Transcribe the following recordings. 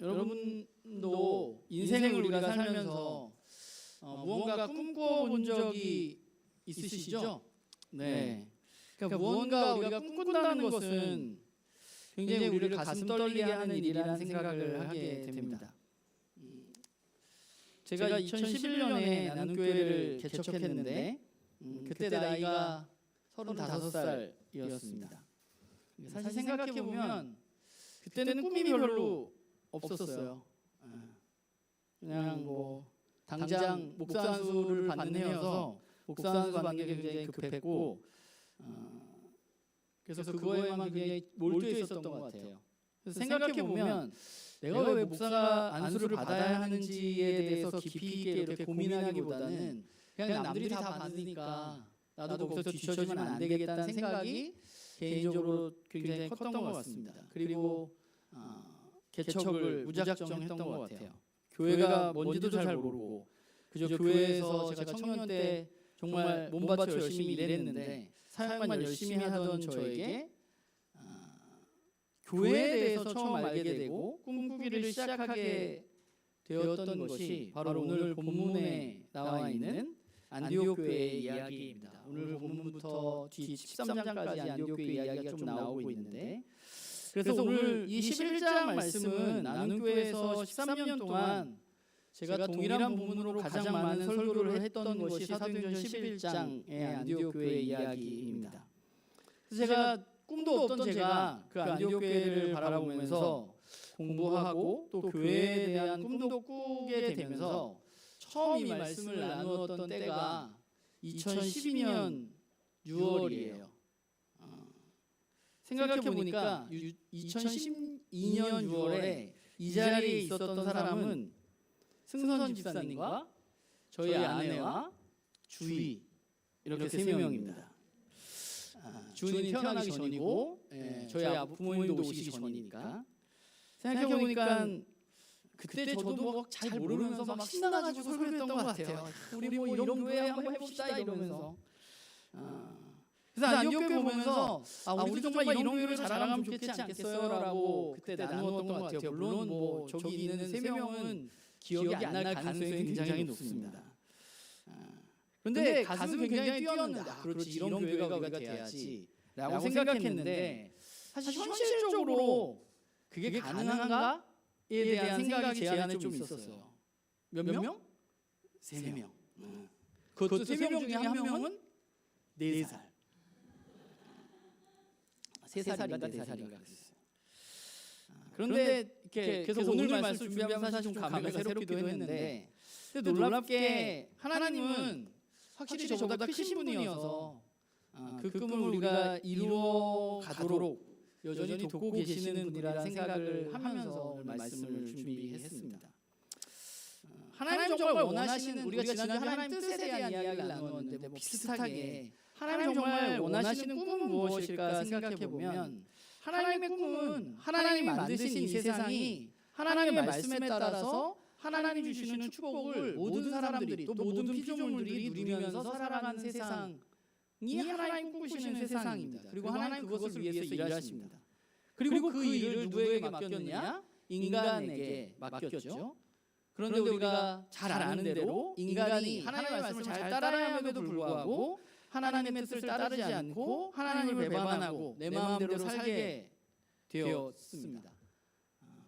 여러분도 인생을 우리가 살면서 무언가 꿈꿔본 적이 있으시죠? 네. 그러니까 무언가 우리가 꿈꾼다는 것은 굉장히 우리를 가슴 떨리게 하는 일이라는 생각을 하게 됩니다. 제가 2011년에 나눔교회를 개척했는데 그때 나이가 35살이었습니다. 사실 생각해보면 그때는 꿈이 별로 없었어요. 그냥 뭐 당장 목사 안수를 받는 해여서 목사 안수 받는 게 굉장히 급했고 그래서 그거에만 굉장히 몰두해 있었던 것 같아요. 그래서 생각해보면 내가 왜 목사가 안수를 받아야 하는지에 대해서 깊이 있게 이렇게 고민하기보다는 그냥 남들이 다 받으니까 나도 거기서 뒤처지면 안 되겠다는 생각이 개인적으로 굉장히 컸던 것 같습니다. 그리고 개척을 무작정 했던 것 같아요. 교회가 뭔지도 잘 모르고 그저 교회에서 제가 청년 때 정말 몸바쳐 열심히 일했는데 사역만 열심히 하던 저에게 교회에 대해서 처음 알게 되고 꿈꾸기를 시작하게 되었던 것이 바로 오늘 본문에 나와 있는 안디옥 교회의 이야기입니다. 오늘 본문부터 뒤 13장까지 안디옥 교회 이야기가 좀 나오고 있는데 그래서 오늘 이 11장 말씀은 나눔교회에서 13년 동안 제가 동일한 본문으로 가장 많은 설교를 했던 것이 사도행전 11장의 안디옥 교회의 이야기입니다. 그래서 제가 꿈도 없던 제가 그 안디옥 교회를 바라보면서 공부하고 또 교회에 대한 꿈도 꾸게 되면서 처음 이 말씀을 나누었던 때가 2012년 6월이에요. 생각해보니까 2012년 6월에 이 자리에 있었던 사람은 승선 집사님과 저희 아내와 주희 이렇게 3명입니다. 주은이 태어나기 전이고 저희 부모님도 오시기 전이니까 생각해보니까 그때 저도 뭐 잘 모르면서 막 신나가지고 설교했던 것 같아요. 우리 뭐 이런 교회 한번 해봅시다 이러면서 그래서 안디옥 교회 보면서 우리도 정말 이런 교회를 자랑하면 좋겠지 않겠어요? 라고 그때 나누었던 것 같아요. 물론 뭐 저기 있는 3명은 기억이 안 날 가능성이 굉장히 높습니다. 그런데 가슴은 굉장히 뛰었는데 그렇지 이런 교회가 우리가 돼야지 라고 생각했는데 사실 현실적으로 그게 가능한가에 대한 생각이 제 안에 좀 있었어요. 몇 명? 3명. 그것도 3명 중에 한 명은 4살. 3살인가 4살인가 그랬어요. 그런데 이렇게 그래서 오늘 말씀 준비하면서 사실 좀 감회가 새롭기도 했는데 근데 놀랍게 하나님은 확실히 저보다 크신 분이어서 그 꿈을 우리가 이루어 가도록 여전히 돕고 계시는 분이라는 생각을 하면서 오늘 말씀을 준비했습니다. 하나님 정말 원하시는 우리가 지난주 하나님 뜻에 대한 이야기를 나누었는데 뭐 비슷하게 하나님 정말 원하시는 꿈은 무엇일까 생각해보면 하나님의 꿈은 하나님이 만드신 이 세상이 하나님의 말씀에 따라서 하나님이 주시는 축복을 모든 사람들이 또 모든 피조물들이 누리면서 살아가는 세상이 하나님 꿈꾸시는 세상입니다. 그리고 하나님 그것을 위해서 일하십니다. 그리고 그 일을 누구에게 맡겼느냐? 인간에게 맡겼죠. 그런데 우리가 잘 아는 대로 인간이 하나님의 말씀을 잘 따라야함에도 불구하고 하나님의 뜻을 따르지 않고 하나님을 배반하고 내 마음대로 살게 되었습니다.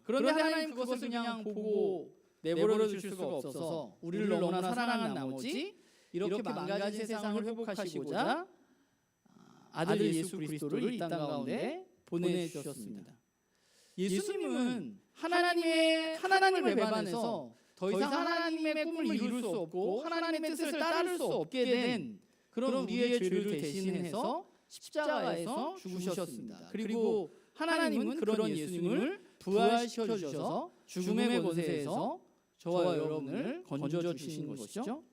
그런데 하나님 그것을 그냥 보고 내버려 둘 수가 없어서 우리를 너무나 사랑한 나머지 이렇게 망가진 세상을 회복하시고자 아들 예수 그리스도를 이 땅 가운데 보내주셨습니다. 예수님은 하나님을 배반해서 더 이상 하나님의 꿈을 이룰 수 없고 하나님의 뜻을 따를 수 없게 된 그런 우리의 죄를 대신해서 십자가에서 죽으셨습니다. 그리고 하나님은 그런 예수님을 부활시켜 주셔서 죽음의 권세에서 저와 여러분을 건져 주신 것이죠.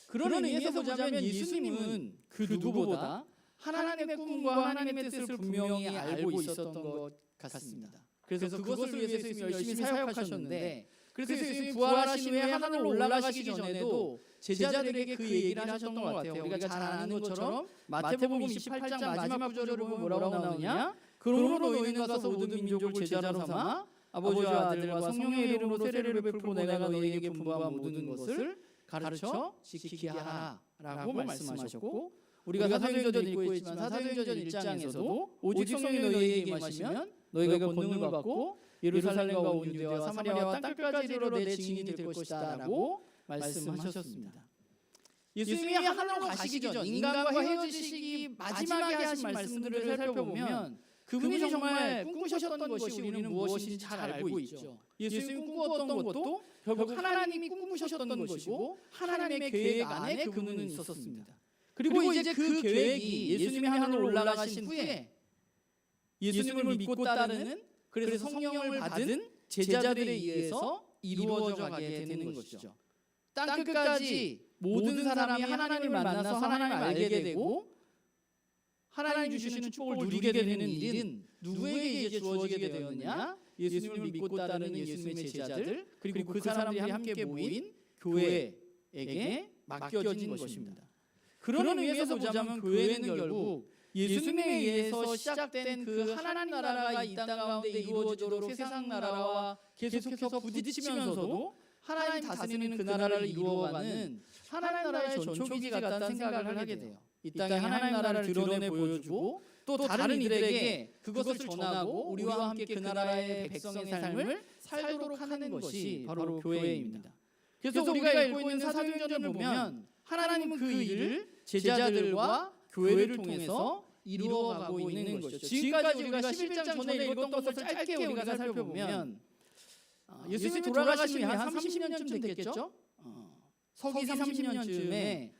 그런 의미에서 보자면 예수님은 그 누구보다 하나님의 꿈과 하나님의 뜻을 분명히 알고 있었던 것 같습니다. 그래서 그것을 위해서 예수님이 열심히 사역하셨는데 그래서 예수님이 부활하신 후에 하늘로 올라가시기 전에도 제자들에게 그 얘기를 하셨던 것 같아요. 우리가 잘 아는 것처럼 마태복음 28장 마지막 구절을 보면 뭐라고 나오느냐? 그러므로 너희는 가서 모든 민족을 제자로 삼아 아버지와 아들과 성령의 이름으로 세례를 베풀고 내가 너희에게 분부한 모든 것을 가르쳐 지키게 하라라고 말씀하셨고, 우리가 사도행전 읽고 있지만 사도행전 1장에서도 오직 성령이 너희에게 임하시면 너희가 권능을 받고 예루살렘과 온 유대와 사마리아와 땅끝까지 이르러 내 증인이 될 것이다라고 말씀하셨습니다. 예수님이 하늘로 가시기 전 인간과 헤어지시기 마지막에 하신 말씀들을 살펴보면 그분이 정말 꿈꾸셨던 것이 우리는 무엇인지 잘 알고 있죠. 예수님이 꿈꾸었던 것도 결국 하나님이 꿈꾸셨던 것이고 하나님의 계획 안에 그분은 있었습니다. 그리고 이제 그 계획이 예수님이 하늘로 올라가신 후에 예수님을 믿고 따르는, 그래서 성령을 받은 제자들에 의해서 이루어져 가게 되는 것이죠. 땅끝까지 모든 사람이 하나님을 만나서 하나님을 알게 되고 하나님 주시는 축복을 누리게 되는 일은 누구에게 이제 주어지게 되었느냐? 예수님을 믿고 따르는 예수님의 제자들, 그리고 그 사람들이 함께 모인 교회에게 맡겨진 것입니다. 그런 의미에서 보자면 교회는 결국 예수님에 의해서 시작된 그 하나님 나라가 이 땅 가운데 이루어지도록 세상 나라와 계속해서 부딪히면서도 하나님 다스리는 그 나라를 이루어가는 하나님 나라의 전초기지 같다는 생각을 하게 돼요. 이 땅에 하나님 나라를 드러내 보여주고 또 다른 이들에게 그것을 전하고 우리와 함께 그 나라의 백성의 삶을 살도록 하는 것이 바로 교회입니다. 그래서 우리가 읽고 있는 사도행전을 보면 하나님은 그 일을 제자들과 교회를 통해서 이루어가고 있는 것이죠. 지금까지 우리가 11장 전에 읽었던 것을 짧게 우리가 살펴보면 예수님이 돌아가신 후에 한 30년쯤 됐겠죠? 서기 30년쯤에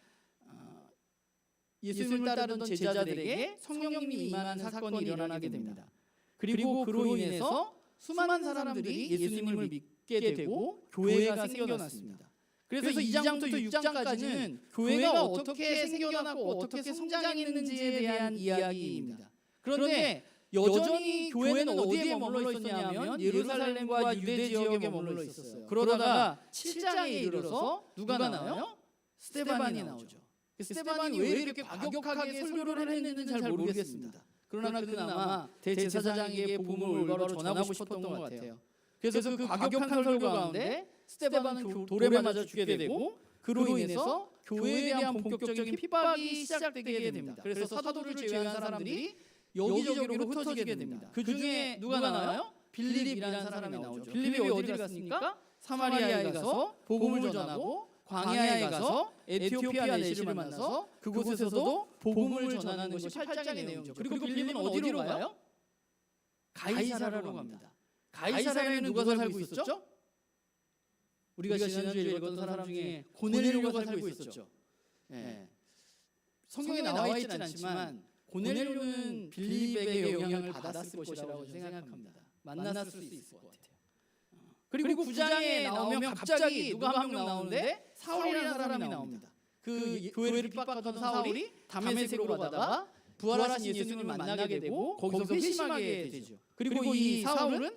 예수님을 따르던 제자들에게 성령님이 임하는 사건이 일어나게 됩니다. 그리고 그로 인해서 수많은 사람들이 예수님을 믿게 되고 교회가 생겨났습니다. 그래서 2장부터 6장까지는 교회가 어떻게 생겨났고 어떻게 성장했는지에 대한 이야기입니다. 그런데 여전히 교회는 어디에 머물러 있었냐면 예루살렘과 유대 지역에 머물러 있었어요. 그러다가 7장에 이르러서 누가 나와요? 스데반이 나오죠. 스데반이 왜 이렇게 과격하게 설교를 했는지는 잘 모르겠습니다. 그러나 그는 아마 대제사장에게 복음을 올바로 전하고 싶었던 것 같아요. 그래서 그 과격한 설교 가운데 스데반은 돌에 맞아 죽게 되고, 그로 인해서 교회에 대한 본격적인 핍박이 시작되게 됩니다. 그래서 사도를 제외한 사람들이 여기저기로 흩어지게 됩니다. 그 중에 누가 나와요? 빌립이라는 사람이 나오죠. 빌립이 어디를 갔습니까? 사마리아에 가서 복음을 전하고 광야에 가서 에티오피아 내시를 만나서 그곳에서도 복음을 전하는 것이 8장의 내용이죠. 그리고 빌립은 어디로 가요? 가이사라로 갑니다. 가이사라에는 누가 살고 있었죠? 우리가 지난주에 읽었던 사람 중에 고넬료가 살고 있었죠. 성경에 나와 있지는 않지만 고넬료는 빌립에게 영향을 받았을 것이라고 생각합니다. 만났을 수 있을 것 같아요. 그리고 9장에 나오면 갑자기 누가 한 명 나오는데 사울이라는 사람이 나옵니다. 그 교회를 핍박하던 사울이 다메섹으로 가다가 부활하신 예수님을 만나게 되고 거기서 회심하게 되죠. 그리고 이 사울은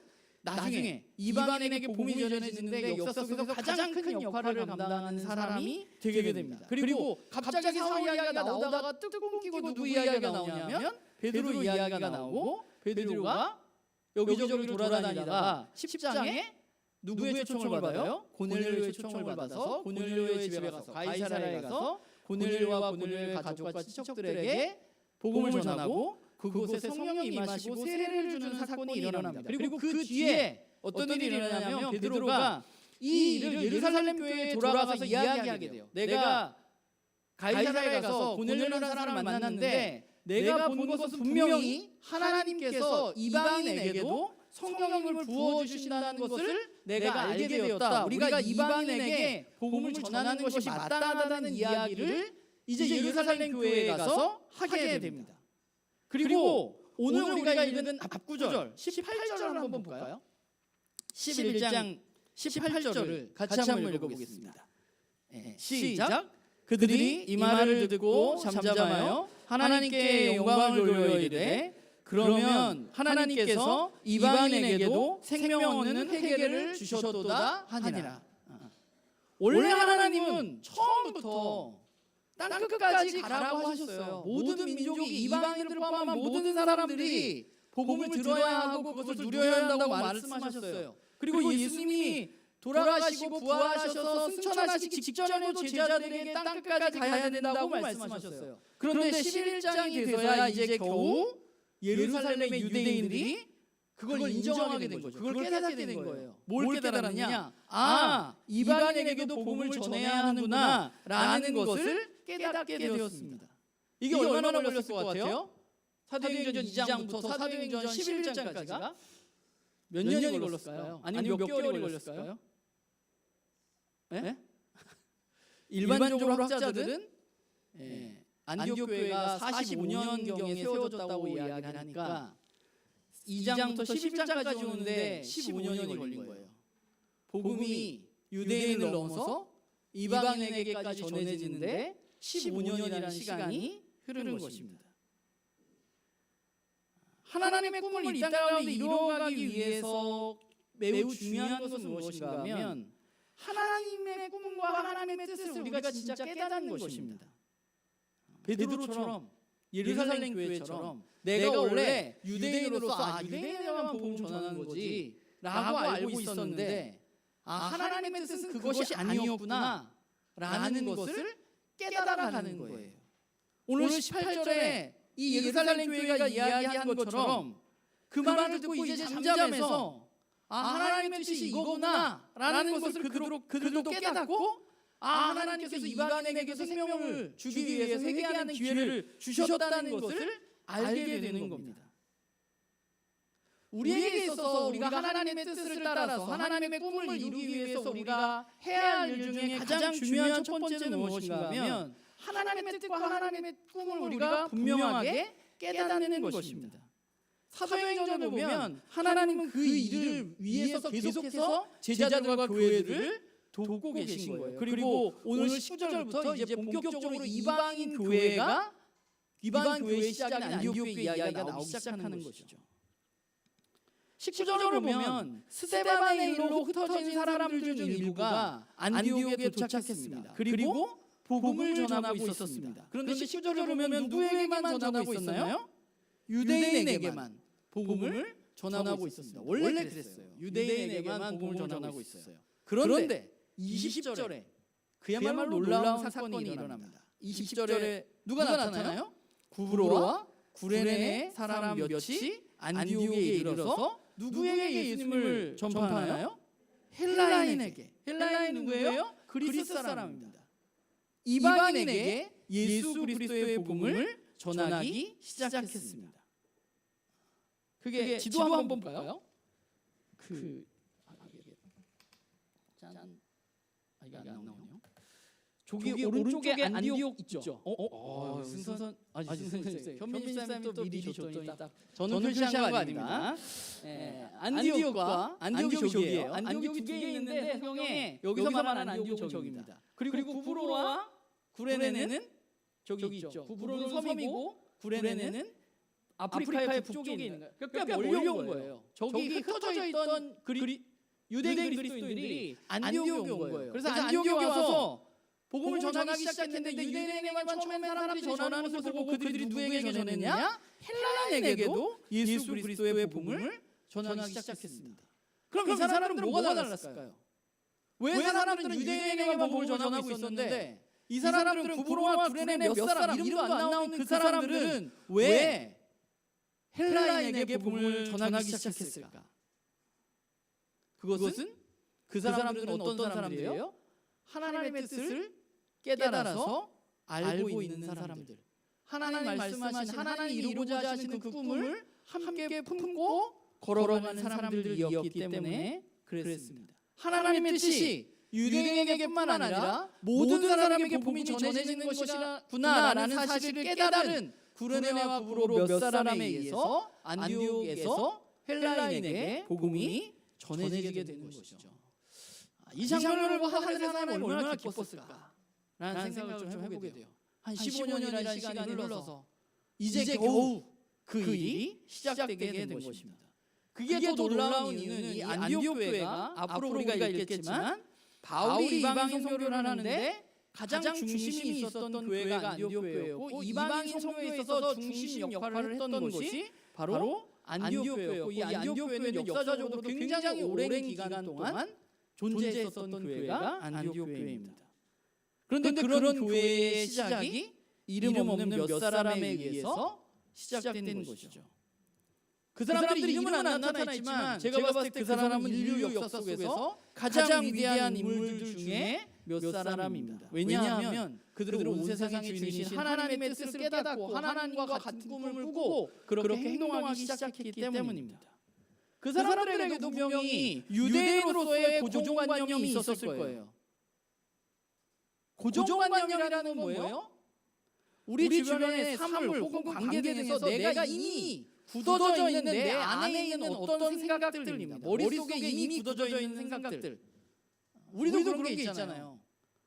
나중에 이방인에게 복음이 전해지는데 역사 속에서 가장 큰 역할을 감당하는 사람이 되게 됩니다. 그리고 갑자기 사울 이야기가 나오다가 뚝 끊기고 누구 이야기가 나오냐면 베드로 이야기가 나오고, 베드로가 여기저기를 돌아다니다가 10장에 누구의 초청을 받아요? 고넬료의 초청을 받아서 고넬료의 집에 가서 가이사라에 가서 고넬료와 고넬료의 가족과 친척들에게 복음을 전하고 그곳에 성령이 임하시고 세례를 주는 사건이 일어납니다. 그리고 그 뒤에 어떤 일이 일어나냐면 베드로가 이 일을 예루살렘 교회에 돌아가서 이야기하게 돼요. 내가 가이사라에 가서 고넬료라는 사람을 만났는데 내가 본 것은 분명히 하나님께서 이방인에게도 성령님을 부어주신다는 것을 내가 알게 되었다. 우리가 이방인에게 복음을 전하는 것이 마땅하다는 이야기를 이제 예루살렘 교회에 가서 하게 됩니다. 그리고 오늘 우리가 읽는 앞구절 18절을 한번 볼까요? 11장 18절을 같이 한번 읽어보겠습니다. 시작. 그들이 이 말을 듣고 잠잠하여 하나님께 영광을 돌려 이르되, 그러면 하나님께서 이방인에게도 생명 얻는 회개를 주셨도다 하니라. 원래 하나님은 처음부터 땅끝까지 가라고 하셨어요. 모든 민족이, 이방인을 포함한 모든 사람들이 복음을 들어야 하고 그것을 누려야 한다고 말씀하셨어요. 그리고 예수님이 돌아가시고 부활하셔서 승천하시기 직전에도 제자들에게 땅끝까지 가야 된다고 말씀하셨어요. 그런데 11장이 돼서야 이제 겨우 예루살렘의 유대인들이 그걸 인정하게 된 거죠. 그걸 깨닫게 된 거예요. 뭘 깨달았느냐? 이방인에게도 복음을 전해야 하는구나 라는 것을 깨닫게 되었습니다. 이게 얼마나 걸렸을 것 같아요? 사도행전 2장부터 사도행전 11장까지가 몇 년이 걸렸을까요? 아니면 몇 개월이 걸렸을까요? 네? 일반적으로 학자들은 안디옥 교회가 45년경에 세워졌다고 이야기를 하니까 2장부터 11장까지 오는데 15년이 걸린 거예요. 복음이 유대인을 넘어서 이방인에게까지 전해지는데 15년이라는 시간이 흐르는 것입니다. 하나님의 꿈을 이 땅 가운데 이루어가기 위해서 매우 중요한 것은 무엇인가 하면 하나님의 꿈과 하나님의 뜻을 우리가 진짜 깨닫는 것입니다. 베드로처럼 예루살렘 교회처럼 내가 원래 유대인으로서 유대인에게만 복음 전하는 거지 라고 알고 있었는데 하나님의 뜻은 그것이 아니었구나 라는 것을 깨달아가는 거예요. 오늘 18절에 이 예루살렘 교회가 이야기한 것처럼 그 말을 듣고 이제 잠잠해서 하나님의 뜻이 이거구나 라는 것을 그들도 깨닫고 하나님께서 이방인에게서 생명을 주기 위해서 회개하는 기회를 주셨다는 것을 알게 되는 겁니다. 우리에게 있어서 우리가 하나님의 뜻을 따라서 하나님의 꿈을 이루기 위해서 우리가 해야 할 일 중에 가장 중요한 첫 번째는 무엇인가 하면 하나님의 뜻과 하나님의 꿈을 우리가 분명하게 깨닫는 것입니다. 사도행전을 보면 하나님은 그 일을 위해서 계속해서 제자들과 교회들을 돕고 계신 거예요. 그리고 오늘 19절부터 이제 본격적으로 이방인 교회의 시작인 안디옥 교회 이야기가 나오기 시작하는 것이죠. 19절을 보면 스데반의 일로 흩어진 사람들 중 일부가 안디옥에 도착했습니다. 그리고 복음을 전하고 있었습니다. 그런데 19절을 보면 누구에게만 전하고 있었나요? 유대인에게만 복음을 전하고 있었습니다. 원래 그랬어요. 유대인에게만 복음을 전하고 있었어요. 그런데 20절에 그야말로 놀라운 사건이 일어납니다. 20절에 누가 나타나요? 구브로와 구레네 사람 몇이 안디옥에 이르러서 누구에게 예수님을 전파하나요? 헬라인에게. 헬라인 누구예요? 그리스 사람입니다. 이방인에게 예수 그리스도의 복음을 전하기 시작했습니다. 그게 지도 한번 볼까요? 이게 안 나오네요. 저기 오른쪽에 안디옥 있죠. 승선 선생님, 현민 집사님이 또 미리 줬더니 딱 저는 표시한 거 아닙니다. 안디옥과 안디옥이 저기예요. 안디옥이 두 개 있는데 성경에 여기서 말하는 안디옥은 저기입니다. 그리고 구브로와 구레네는 저기 있죠. 구브로는 섬이고 구레네는 아프리카의 북쪽에 있는 거예요. 꽤 멀리 온 거예요. 저기 흩어져 있던 유대인 그리스도인들이 안디옥에 온 거예요. 그래서 안디옥에 와서 복음을 전하기 시작했는데 유대인에게만 처음에 사람들이 전하는 것을 보고 그들이 누구에게 전했느냐? 헬라인에게도 예수 그리스도의 복음을 전하기 시작했습니다. 그럼 이 사람들은 뭐가 달랐을까요? 왜 사람들은 유대인에게만 복음을 전하고 있었는데 이 사람들은 구브로와 구레네 몇 사람 이름도 안 나오는 그 사람들은 왜 헬라인에게 복음을 전하기 시작했을까? 그것은 그 사람들은 어떤 사람들이에요? 하나님의 뜻을 깨달아서 알고 있는 사람들. 하나님 말씀하신 하나님이 이루고자 하시는 그 꿈을 함께 품고 걸어가는 사람들이었기 때문에 그랬습니다. 하나님의 뜻이 유대인에게뿐만 아니라 모든 사람에게 복음이 전해지는 것이구나라는 사실을 깨달은 구레네와 구브로 몇 사람에 의해서 안디옥에서 헬라인에게 복음이 전해지게 되는 것이죠. 이 장면을 보고 하늘의 하나님은 얼마나 기뻤을까라는 생각을 좀 해보게 돼요. 한 15년이라는 시간이 흘러서 이제 겨우 그 일이 시작되게 된 것입니다. 그게 더 놀라운 이유는 이 안디옥 교회가 앞으로 우리가 읽겠지만 바울이 이방인 선교를 하는데 가장 중심이 있었던 교회가 안디옥 교회였고 이방인 선교에 있어서 중심 역할을 했던 것이 바로 안디옥 교회였고, 이 안디옥 교회는 역사적으로도 굉장히 오랜 기간 동안 존재했었던 교회가 안디옥 교회입니다. 그런데 그런 교회의 시작이 이름 없는 몇 사람에 의해서 시작된 것이죠. 그 사람들이 이름은 안 나타나 있지만 제가 봤을 때 그 사람은 인류 역사 속에서 가장 위대한 인물들 중에 몇 사람입니다. 왜냐하면 그들은 온 세상의 주인이신 하나님의 뜻을 깨닫고 하나님과 같은 꿈을 꾸고 그렇게 행동하기 시작했기 때문입니다. 그 사람들에게도 분명히 유대인으로서의 고정관념이 있었을 거예요. 고정관념이라는 건 뭐예요? 우리 주변의 사물 혹은 관계 등에서 내가 이미 굳어져 있는 내 안에 있는 어떤 생각들입니다. 머릿속에 이미 굳어져 있는 생각들. 우리도 그런 게 있잖아요.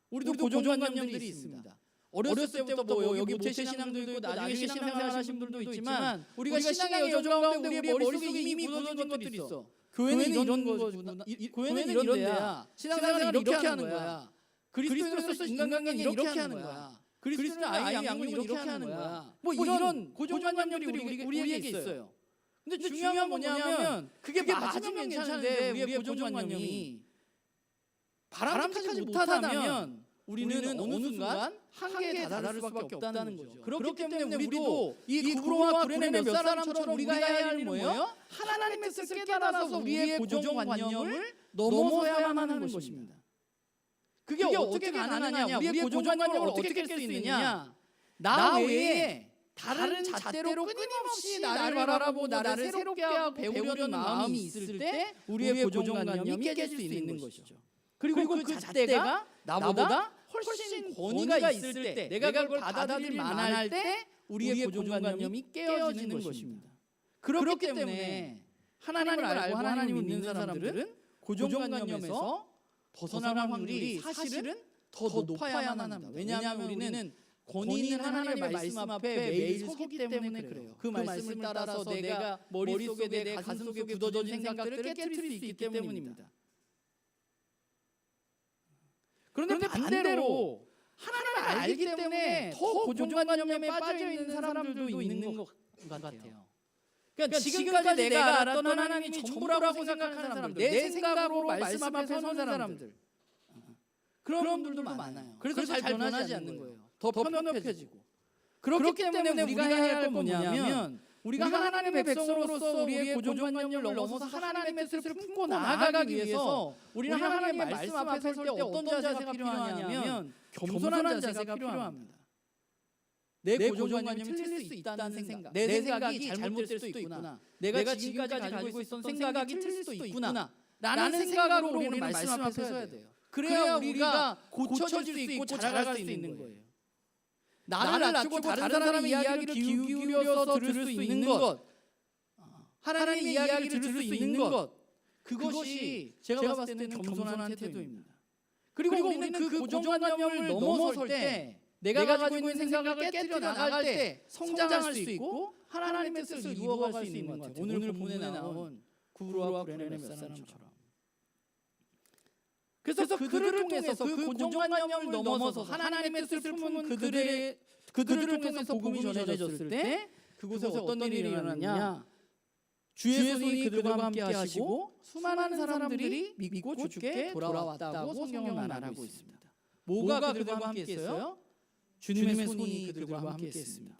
우리도 고정관념들이 있습니다. 어렸을 때부터 뭐 여기 모태신앙도 있고 나중에 신앙생활 하신 분들도 있지만 우리가 신앙의 여정 가운데 우리의 머릿속에 이미 굳어진 것들이 있어. 교회는 이런 거구나. 교회는 이런 데야. 신앙생활을 이렇게 하는 거야. 그리스도인으로서 인간관계는 이렇게 하는 거야. 그리스도는 아이 양육은 이렇게 하는 거야. 뭐 이런 고정관념들이 우리에게 있어요. 근데 중요한 건 뭐냐면 그게 맞으면 괜찮은데 우리의 고정관념이 바람직하지 못하다면 우리는 어느 순간 한계에 다다를 수밖에 없다는 거죠. 그렇기 때문에 우리도 이 구브로와 구레네 몇 사람처럼 우리가 해야 할 일은 뭐예요? 하나님의 뜻을 깨달아서 우리의 고정관념을 넘어서야만 하는 것입니다. 그게 어떻게 가능하냐? 우리의 고정관념을 어떻게 깰 수 있느냐? 나 외에 다른 잣대로 끊임없이 나를 바라보고 나를 새롭게 하고 배우려는 마음이 있을 때 우리의 고정관념이 깨질 수 있는 것이죠. 그리고 그 잣대가 나보다 훨씬 권위가 있을 때, 내가 그걸 받아들일 만할 때 우리의 고정관념이 깨어지는 것입니다. 그렇기 때문에 하나님을 알고 하나님을 믿는 사람들은 고정관념에서 벗어날 확률이 사실은 더 높아야만 합니다. 왜냐하면 우리는 권위 있는 하나님의 말씀 앞에 매일 서기 때문에 그래요. 그 말씀을 따라서 내가 머릿속에 내 가슴속에 굳어진 생각들을 깨트릴 수 있기 때문입니다. 그런데 반대로 하나님을 알기 때문에 더 고정관념에 빠져있는 사람들도 있는 것 같아요. 그러니까 지금까지 내가 알았던 하나님이 전부라고 생각하는 사람들, 내 생각으로 말씀 앞에 서는 사람들, 그런 분들도 많아요. 그래서 잘 변하지 않는 거예요. 더 편협해지고. 그렇기 때문에 우리가 해야 할 건 뭐냐면 우리가 하나님의 백성으로서 우리의 고정관념을 넘어서 하나님의 뜻을 품고 나아가기 위해서 우리는 하나님의 말씀 앞에 설 때 어떤 자세가 필요하냐면 겸손한 자세가 필요합니다. 내 고정관념이 틀릴 수 있다는 생각, 내 생각이 잘못될 수도 있구나, 내가 지금까지 가지고 있었던 생각이 틀릴 수도 있구나 라는 생각으로 우리는 말씀 앞에 서야 돼요. 그래야 우리가 고쳐질 수 있고 자라갈 수 있는 거예요. 나를 낮추고 다른 사람의 이야기를 기울여서 들을 수 있는 것, 하나님의 이야기를 들을 수 있는 것, 그것이 제가 봤을 때는 겸손한 태도입니다. 그리고 우리는 그 고정관념을 넘어설 때 내가 가지고 있는 생각을 깨뜨려 나갈 때 성장할 수 있고 하나님의 뜻을 이루어갈 수 있는 것 같아요. 오늘 본문에 나온 구브로와 구레네 몇 사람처럼. 그래서 그들을 통해서 그 고정관념을 넘어서 하나님의 뜻을 품은 그들을 통해서 복음이 전해졌을 때 그곳에 어떤 일이 일어났냐? 주의 손이 그들과 함께 하시고 수많은 사람들이 믿고 주께 돌아왔다고 성경은 말하고 있습니다. 뭐가 그들과 함께 했어요? 주님의 손이 그들과 함께 했습니다.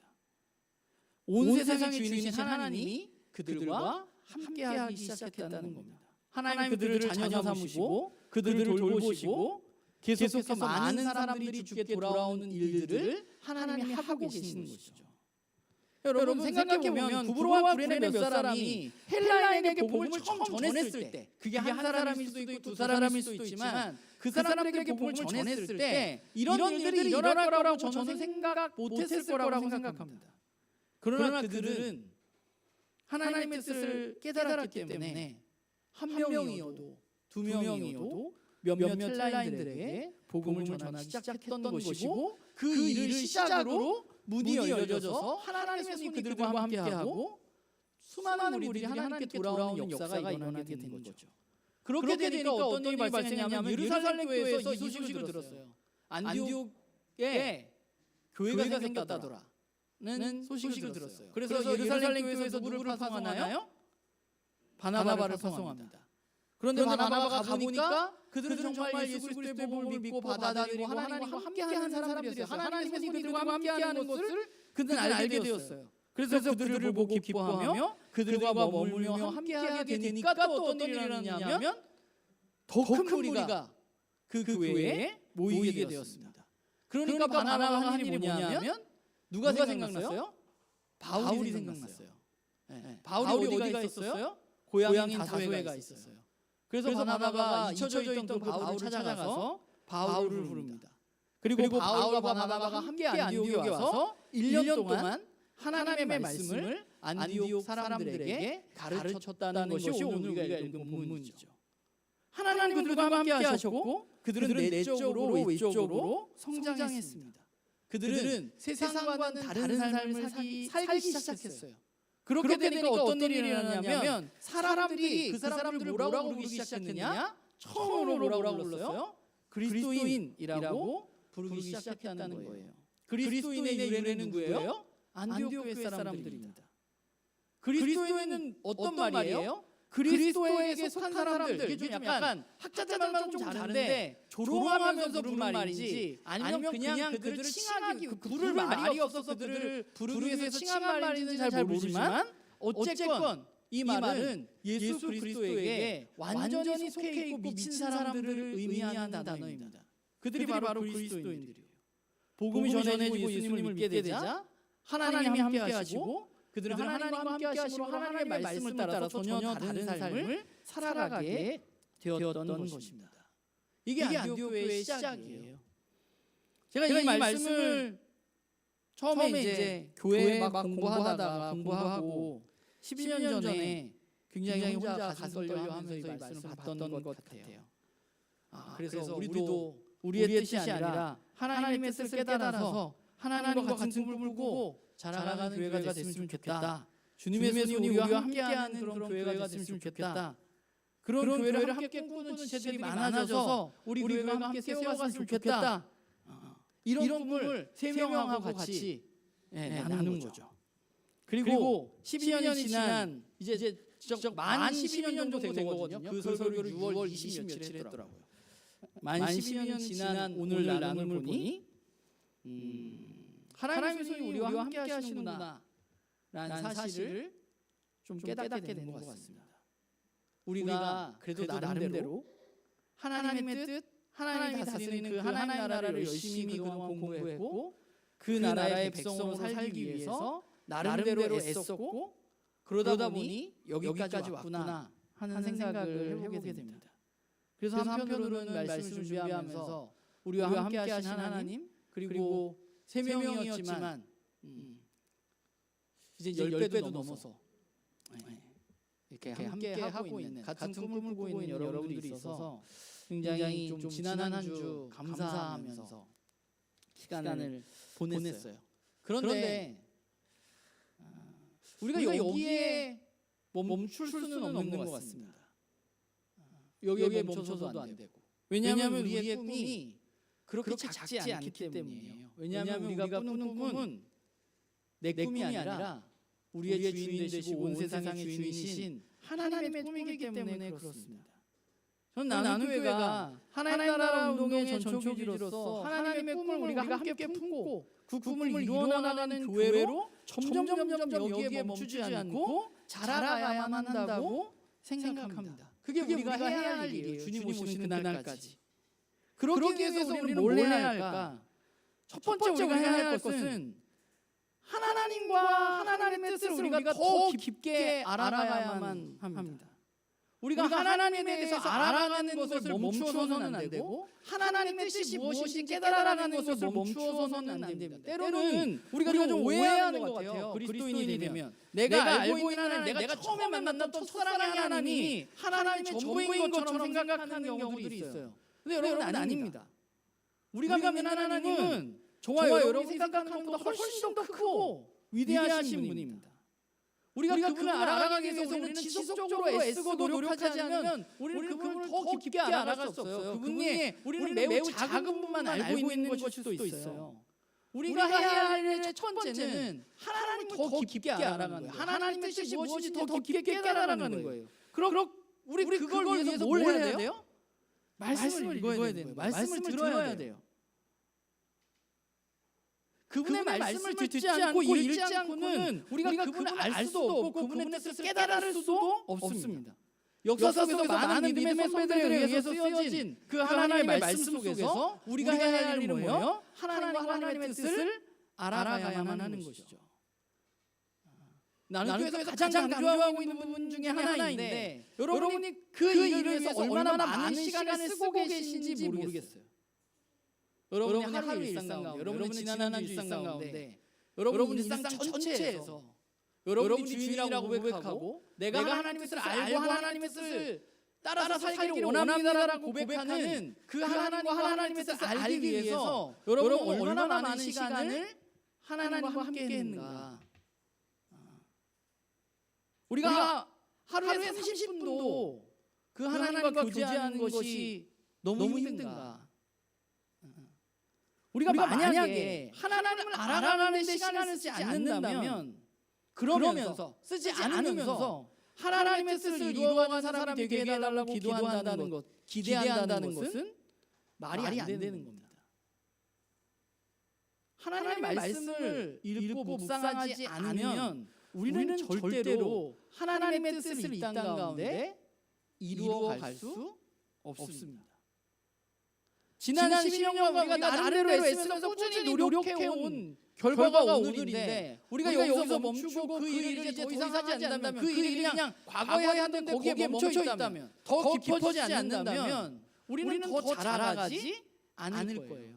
온 세상의 주인이신 하나님이 그들과 함께하기 시작했다는 겁니다. 하나님 그들을 자녀 삼으시고 그들을 돌보시고 계속해서 많은 사람들이 주께 돌아오는 일들을 하나님이 하고 계시는 것이죠. 여러분 생각해보면 구브로와 구레네 몇 사람이 헬라인에게 복음을 처음 전했을 때, 그게 한 사람일 수도 있고 두 사람일 수도 있지만 그 사람들에게 복음을 전했을 때 이런 일들이 일어날 거라고 저는 생각 못했을 거라고 생각합니다. 그러나 그들은 하나님의 뜻을 깨달았기 때문에 한 명이어도 두 명이어도 몇몇 헬라인들에게 복음을 전하기 시작했던 것이고 그 일을 시작으로 문이 열려져서 하나님의 손이 그들과 함께하고 수많은 우리들이 하나님께 돌아오는 역사가 일어나게 된 거죠. 그렇게 되니까 어떤 일이 발생했냐면 예루살렘 교회에서 이 소식을 들었어요. 안디옥에 교회가 생겼다더라. 소식을 들었어요. 그래서 예루살렘 교회에서 누구를 파송하나요? 바나바를 파송합니다. 그런데 바나바가 가보니까 그들은 정말 예수 그리스도의 복음을 믿고 받아들이고 하나님과 함께하는 사람들이었어요. 하나님의 손이 그들과 함께하는 것을 그들은 알게 되었어요. 그래서 그들을 보고 기뻐하며 그들과 머물며 함께하게 되니까 또 어떤 일이 일어났냐면 더 큰 무리가 그 교회에 모이게 되었습니다. 그러니까 바나바가 한 일이 뭐냐면 누가 생각났어요? 바울이 생각났어요. 바울이 어디가 있었어요? 고향인 다소에가 있었어요. 그래서 바나바가 잊혀져 있던 그 바울을 찾아가서 바울을 부릅니다. 그리고 바울과 바나바가 함께 안디옥에 와서 1년 동안 하나님의 말씀을 안디옥 사람들에게 가르쳤다는 것이 오늘 우리가 읽은 본문이죠. 하나님 그들과 함께 하셨고 그들은 내적으로 외적으로 성장했습니다. 그들은 세상과는 다른 삶을 살기 시작했어요. 그렇게 되니까 어떤 일이 일어나냐면 사람들이 그 사람들을 뭐라고 부르기 시작했느냐? 처음으로 뭐라고 불렀어요? 그리스도인이라고 부르기 시작했다는 거예요. 그리스도인의 유래는 누구예요? 안디옥 교회 사람들입니다. 그리스도인은 어떤 말이에요? 그리스도에게 속한 사람들. 이게 좀 약간 학자들만 좀 다른데 조롱하면서 부른 말인지 아니면 그냥 그들을 칭하기 부를 말이 없어서 그들을 부르기 위해서 칭한 말인지는 잘 모르지만 어쨌건 이 말은 예수 그리스도에게 완전히 속해 있고 미친 사람들을 의미하는 단어입니다. 그들이 바로 그리스도인들이에요. 복음이 전해지고 예수님을 믿게 되자 하나님이 함께 하시고 그들은 하나님과 함께 하심으로 하나님의 말씀을 따라서 전혀 다른 삶을 살아가게 되었던 것입니다. 이게 안디옥 교회의 시작이에요. 제가 이 말씀을 처음에 이제 교회에 막 공부하고 12년 전에 굉장히 혼자 가슴 떨려하면서 이 말씀을 봤던 것 같아요. 그래서 우리도 우리의 뜻이 아니라 하나님의 뜻을 깨달아서 하나님과 같은 꿈을 꾸고 자라가는 교회가 됐으면 좋겠다. 주님의 손이 우리와 함께하는 그런 교회가 됐으면 좋겠다. 그런 교회를 함께 꿈꾸는 지체들이 많아져서 우리 교회가 함께 세워갔으면 좋겠다. 이런 꿈을 세 명하고 같이 나누는 거죠. 그리고 12년이 지난 이제 만 12년 정도 된 거거든요. 그 설교를 6월 20 며칠에 했더라고요. 만 12년 지난 오늘 나눔을 보니 하나님의 손이 우리와 함께 하시는구나 라는 사실을 좀 깨닫게 된 것 같습니다. 우리가 그래도 나름대로 하나님의 뜻, 하나님이 다스리는 그 하나님의 나라를 열심히 그동안 공부했고 그 나라의 백성으로 살기 위해서 나름대로 애썼고 그러다 보니 여기까지 왔구나 하는 생각을 해보게 됩니다. 그래서 한편으로는 말씀을 준비하면서 우리와 함께 하신 하나님 그리고 3명이었지만 이제 10배도 넘어서 이렇게 함께 하고 있는 같은 꿈을 꾸고 있는 여러분들이 있어서 굉장히 좀 지난 한 주 감사하면서 시간을 보냈어요. 그런데 우리가 여기에 멈출 수는 없는 것 같습니다. 여기에 멈춰서도 안 되고 왜냐하면 우리의 꿈이 그렇게 작지 않기 때문이에요. 왜냐하면 우리가 꾸는 꿈은 내 꿈이 아니라 우리의 주인 되시고 온 세상의 주인이신 하나님의 꿈이기 때문에 그렇습니다. 저는 나눔교회가 하나님 나라 운동의 전초기지로서 하나님의 꿈을 우리가 함께 품고 그 꿈을 이루어나가는 교회로 점점 여기에 멈추지 않고 자라가야만 한다고 생각합니다. 그게 우리가 해야 할 일이에요. 주님 오시는 그날까지. 그러기 위해서 우리는 뭘 해야 할까? 첫 번째 우리가 해야 할 것은 하나님과 하나님의 뜻을 우리가 더 깊게 알아가야만 합니다. 우리가 하나님에 대해서 알아가는 것을 멈추어서는 안 되고 하나님의 뜻이 무엇인지 깨달아가는 것을 멈추어서는 안 됩니다. 때로는 우리가 좀 오해하는 것 같아요. 그리스도인이 되면 내가 알고 있는 하나님, 내가 처음에 만났던 첫사랑의 하나님이 하나님의 전부인 것처럼 생각하는 경우들이 있어요. 근데 여러분 아닙니다. 우리가 믿는 하나님은 저와 여러분이 생각하는 것보다 훨씬 더 크고 위대하신 분입니다. 우리가 그분을 알아가기 위해서 우리는 지속적으로 애쓰고 노력하지 않으면 우리는 그분을 더 깊게 알아갈 수 없어요. 그분이 우리는 매우 작은 부분만 알고 있는 것일 수도 있어요. 우리가 해야 할 일의 첫 번째는 하나님을 더 깊게 알아가는 거예요. 하나님의 뜻이 무엇인지 더 깊게 깨달아가는 거예요. 그럼 우리 그걸 위해서 뭘 해야 돼요? 말씀을 읽어야 되는 거예요. 말씀을 들어야 돼요. 그분의 말씀을 듣지 않고 읽지 않고는 우리가 그분을 알 수도 없고 그분의 뜻을 깨달을 수도 없습니다. 역사 속에서 많은 믿음의 선배들에 의해서 쓰여진 그 하나님의 말씀 속에서 우리가 해야 할 일은 뭐예요? 하나님과 하나님의 뜻을 알아가야만 하는 것이죠. 나는 교회에서 가장 강조하고 있는 부분 중에 하나인데 여러분이 그 일을 위해서 얼마나 많은 시간을 쓰고 계신지 모르겠어요. 여러분의 하루 일상 가운데, 여러분의 지난 한 주 일상 가운데, 여러분 일상 전체에서 여러분이 주인이라고 고백하고 내가 하나님의 뜻을 알고 하나님의 뜻을 따라서 살기를 원합니다라고 고백하는 그 하나님과 하나님의 뜻을 알기 위해서 여러분 얼마나 많은 시간을 하나님과 함께 했는가. 우리가 하루에 30분도 그 하나님과 교제하는 것이 너무 힘든가. 우리가 만약에 하나님을 알아가는 데 시간을 쓰지 않는다면 그러면서 쓰지 않으면서 하나님의 뜻을 이루어가는 사람이 되게 해달라고 기도한다는 것, 기대한다는 것은 말이 안 되는 겁니다. 하나님의 말씀을 읽고 묵상하지 않으면 우리는 절대로 하나님의 뜻을 이 땅 가운데 이루어갈 수 없습니다. 지난 12년간 우리가 나름대로 애쓰면서 꾸준히 노력해온 결과가 오늘인데 우리가 여기서 멈추고 그 일을 이제 더 이상 하지 않는다면 그 일이 그냥 과거에 하던 거기에 멈춰 있다면 더 깊어지지 않는다면 우리는 더 자라가지 않을 거예요.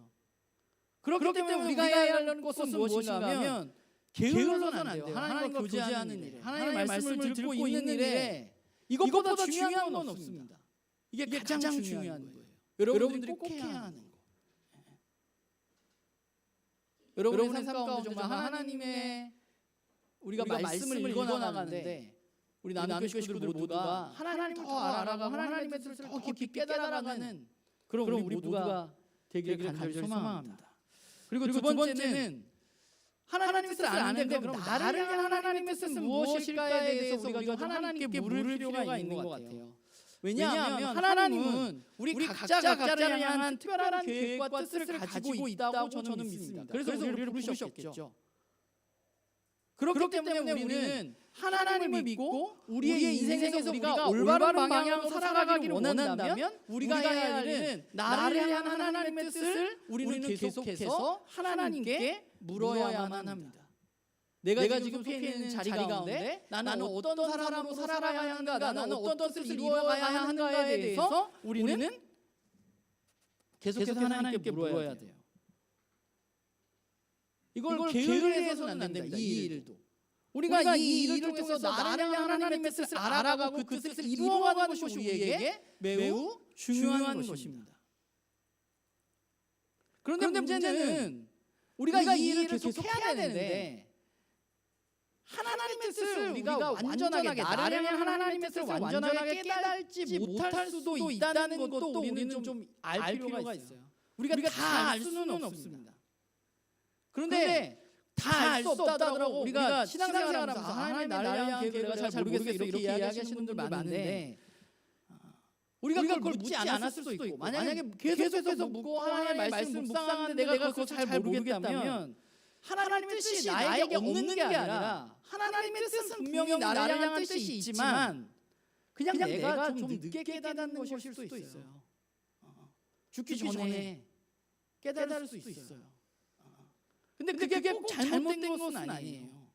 그렇기 때문에 우리가 해야 하는 것은 무엇인가 하면 게을러서는 안 돼요. 하나님과 교제하는 일에, 하나님의 말씀을 듣고 있는 일에 이것보다 중요한 건 없습니다. 이게 가장 중요한 거예요. 여러분들이 꼭 해야 하는 거. 여러분의 삶 가운데 정말 하나님의 우리가 말씀을 읽어나가는데 우리 나눔교회 식구들 모두가 하나님 더 알아가고 하나님의 뜻을 더 깊이 깨달아가는 그런 우리 모두가 되기를 간절히 소망합니다. 그리고 두 번째는 하나님의 뜻을 아는데 그럼 나를 위한 하나님의 뜻은 무엇일까에 대해서 우리가 좀 하나님께 물을 필요가 있는 것 같아요. 왜냐하면 하나님은 우리 각자를 향한 특별한 계획과 뜻을 가지고 있다고 저는 믿습니다. 그래서 우리를 부르셨겠죠. 그렇기 때문에 우리는 하나님을 믿고 우리의 인생에서 우리가 올바른 방향으로 살아가기를 원한다면 우리가 해야 할 일은 나를 향한 하나님의 뜻을 우리는 계속해서 하나님께 물어야만 합니다. 내가 지금 속해 있는 자리 가운데 나는 어떤 사람으로 살아가야 하는가, 나는 어떤 뜻을 이루어가야 하는가에 대해서 우리는 계속해서 하나님께 물어야 돼요. 이걸 게을리해서는 안 됩니다. 이 일도. 우리가 이 일을 통해서 나를 향한 하나님의 뜻을 알아가고 그 뜻을 이루어가는 것이 우리에게 매우 중요한 것입니다. 그런데 문제는 우리가 이 일을 계속 해야 되는데 하나님의 뜻을 우리가 완전하게 나를 향한 하나님의 뜻을 완전하게 깨달지 못할 수도 있다는 것도 우리는 좀 알 필요가 있어요. 우리가 다 알 수는 없습니다. 그런데 다 알 수 없다더라고 우리가 신앙생활하면서 하나님 나를 향한 계획을 내가 잘 모르겠어요 이렇게 이야기하시는 분들 많은데 우리가 그걸 묻지 않았을 수도 있고 만약에 계속해서 묻고 하나님의 말씀 묵상하는데 내가 그걸 잘 모르겠다면 하나님의 뜻이 나에게 없는 게 아니라 하나님의 뜻은 분명히 나를 향한 뜻이 있지만 그냥 내가 좀 늦게 깨닫는 것일 수도 있어요. 죽기 전에 깨달을 수 있어요. 근데 그게 꼭 잘못된 것은 아니에요.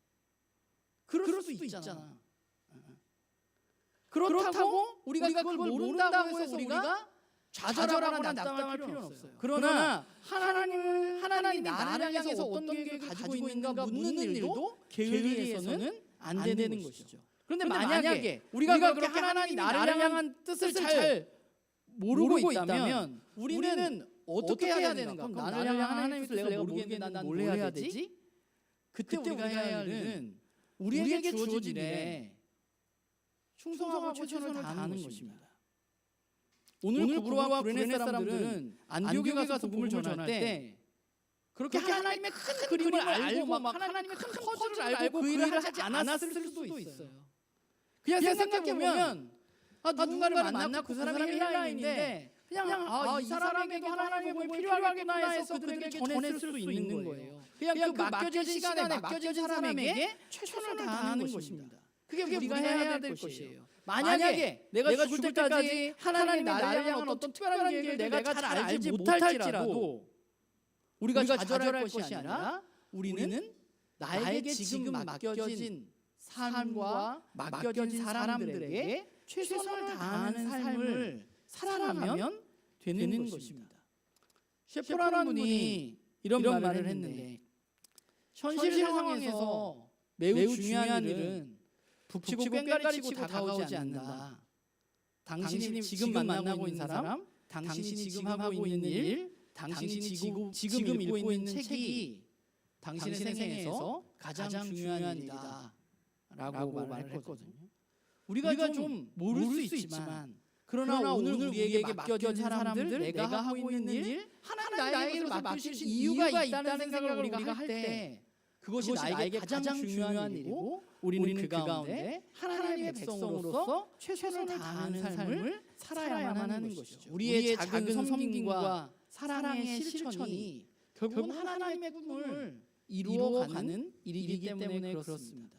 그럴 수도 있잖아. 그렇다고 우리가 그걸 모른다고 해서 우리가 좌절하거나 낙담할 필요는 없어요. 그러나 하나님이 나를 향해서 어떤 계획을 가지고 있는가 묻는 일도 게을리해서는 안 되는 것이죠. 그런데 만약에 우리가 그렇게 하나님이 나를 향한 뜻을 잘 모르고 있다면 우리는 어떻게 해야 되는가? 그럼 나를 향한 하나님의 뜻을 내가 모르겠는데 난 뭘 해야 되지? 그때 우리가 해야 할 일은 우리에게 주어진 일에 충성하고 최선을 다하는 것입니다. 오늘 구브로와 구레네 사람들은 안디옥에 가서 복음을 전할 때 그렇게 하나님의 큰 그림을 알고 막 하나님의 큰 퍼즐을 알고 그 일을 하지 않았을 수도 있어요. 그냥 생각해보면 누군가를 만나고 그 사람이 헬라인인데 그냥 이 사람에게도 하나님의 복음이 필요하겠구나 해서 그들에게 전했을 수 있는 거예요. 그냥 그 맡겨진 시간에 맡겨진 사람에게 최선을 다하는 것입니다. 그게 우리가 해야 될 것이에요. 만약에 내가 죽을 때까지 하나님이 나를 향한 어떤 특별한 계획을 내가 잘 알지 못할지라도 우리가 좌절할 것이 아니라 우리는 나에게 지금 맡겨진 삶과 맡겨진 사람들에게 최선을 다하는 삶을 살아가면 되는 것입니다. 셰프라는 분이 이런 말을 했는데 현실 상황에서 매우 중요한 일은 북치고 꽹가리치고 다가오지 않는다. 당신이 지금 만나고 있는 사람, 당신이 지금 하고 있는 일, 당신이 지금 읽고 있는 책이 당신의 생애에서 가장 중요한 일이다 라고 말을 했거든요. 우리가 좀 모를 수 있지만 그러나 오늘 우리에게 맡겨진 사람들, 내가 하고 있는 일, 하나님 나에게 맡기신 이유가 있다는 생각을 우리가 할 때 그것이 나에게 가장 중요한 일이고 우리는 그 가운데 하나님의 백성으로서 최선을 다하는 삶을 살아야만 하는 것이죠. 우리의 작은 섬김과 사랑의 실천이 결국은 하나님의 꿈을 이루어가는 일이기 때문에 그렇습니다.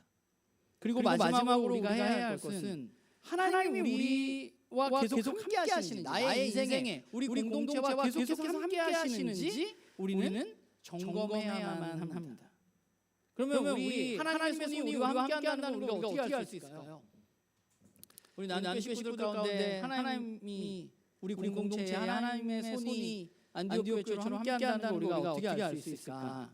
그리고 마지막으로 우리가 해야 할 것은 하나님이 우리와 계속 함께 하시는지, 나의 인생에 우리 공동체와 계속해서 함께 하시는지 우리는 점검해야만 합니다. 그러면 우리 하나님의 손이 우리와 함께 한다는 걸 우리가 어떻게 알 수 있을까요? 우리 나는 식구들 가운데 하나님이 우리 공동체에 하나님의 손이 안디옥 교회처럼 함께 한다는 걸 우리가 어떻게 알 수 있을까?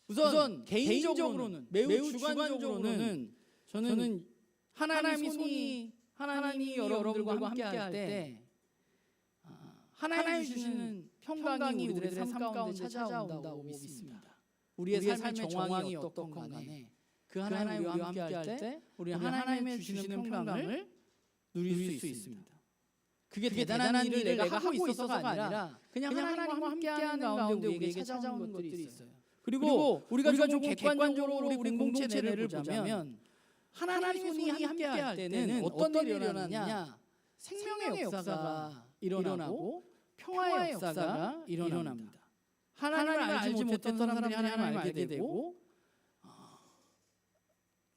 우선 개인적으로는 매우 주관적으로는 저는 하나님의 손이 하나님이 여러분들과 함께 할 때 하나님이 주시는 평강이 우리들의 삶 가운데 찾아온다고 믿습니다. 우리의 삶의 정황이 어떻건 간에 그 하나님이 우리와 함께 할 때 우리는 하나님의 주시는 평강을 누릴 수 있습니다. 그게 대단한 일을 내가 하고 있어서가 아니라 그냥 하나님과 함께하는 가운데 우리에게 찾아오는 것들이 있어요. 그리고 우리가 좀 객관적으로 우리 공동체를 보자면 하나님의 손이 함께할 때는 어떤 일이 일어나느냐? 생명의 역사가 일어나고 평화의 역사가 일어납니다. 하나님을 알지 못했던 사람들이 하나님을 알게 되고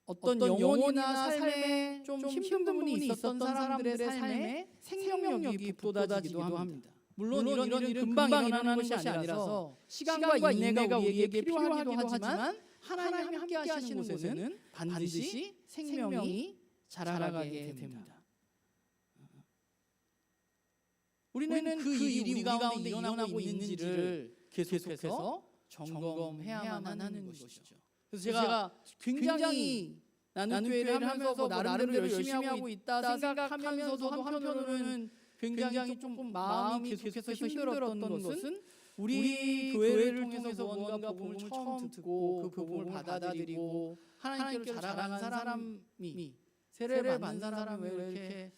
어떤 영혼이나 삶에 좀 힘든 부분이 있었던 사람들의 삶에 생명력이 북돋아지기도 합니다. 물론 이런 일은 금방 일어나는 것이 아니라서 시간과 인내가 우리에게 필요하기도 하지만 하나님이 함께 하시는 곳에는 반드시 생명이 자라가게 됩니다. 우리는 그 일이 우리 가운데 일어나고 있는지를 계속해서 점검해야만 하는 것이죠. 그래서 제가 굉장히 나는 교회를 하면서 나름대로 열심히 하고 있다 생각하면서도 한편으로는 굉장히 조금 마음이 계속해서 힘들었던 것은 우리 교회를 통해서 무언가 복음을 처음 듣고 그 복음을 받아들이고 하나님께로 자라간 사람이 세례를 받는 사람이 왜 이렇게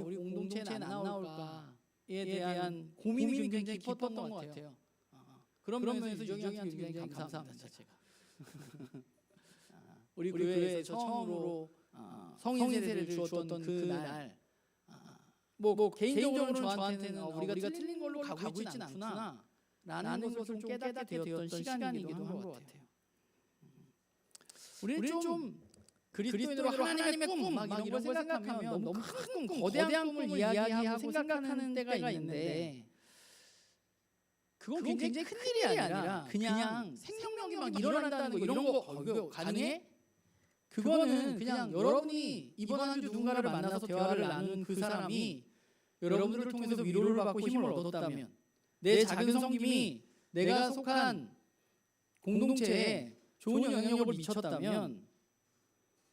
우리 공동체는 안 나올까에 대한 고민이 굉장히 깊었던 것 같아요. 그런 면에서 유정이한테 굉장히 감사합니다. 제가 우리 교회에서 처음으로 성인 세례를 주었던 그날 뭐 개인적으로는 저한테는 우리가 틀린 걸로 가고 있진 않구나 라는 것을 좀 깨닫게 되었던 시간이기도 한 것 같아요. 우리는 좀 그리스도인으로 하나님의 꿈 막 이런 걸 생각하면 너무 큰 꿈, 거대한 꿈을 이야기하고 생각하는 때가 있는데 그건 굉장히 큰 일이 아니라 그냥 생명력이 막 일어난다는 거 이런 거 가능해? 그거는 그냥 여러분이 이번 한 주 누군가를 만나서 대화를 나눈 그 사람이 여러분들을 통해서 위로를 받고 힘을 얻었다면 내 작은 섬김이 내가 속한 공동체에 좋은 영향력을 미쳤다면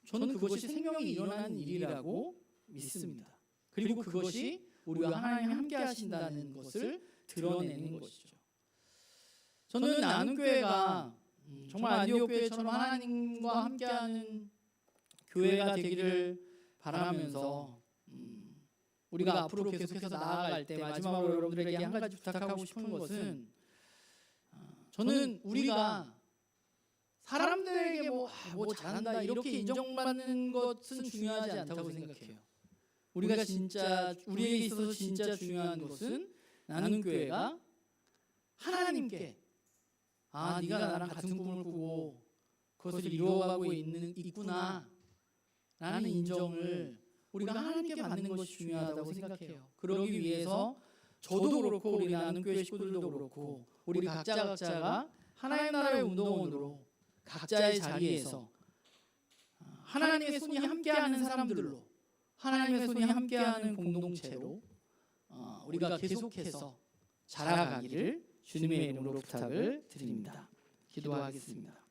저는 그것이 생명이 일어나는 일이라고 믿습니다. 그리고 그것이 우리와 하나님이 함께 하신다는 것을 드러내는 것이죠. 저는 나눔교회가 정말 안디옥 교회처럼 하나님과 함께하는 교회가 되기를 바라면서 우리가 앞으로 계속해서 나아갈 때 마지막으로 여러분들에게 한 가지 부탁하고 싶은 것은 저는 우리가 사람들에게 뭐 잘한다 이렇게 인정받는 것은 중요하지 않다고 생각해요. 우리가 진짜 우리에게 있어서 진짜 중요한 것은 나는 교회가 하나님께 네가 나랑 같은 꿈을 꾸고 그것을 이루어가고 있구나 라는 인정을 우리가 하나님께 받는 것이 중요하다고 생각해요. 그러기 위해서 저도 그렇고 우리 나는 교회 식구들도 그렇고 우리 각자가 하나님 나라의 운동원으로 각자의 자리에서 하나님의 손이 함께하는 사람들로 하나님의 손이 함께하는 공동체로 우리가 계속해서 자라가기를 주님의 이름으로 부탁을 드립니다. 기도하겠습니다.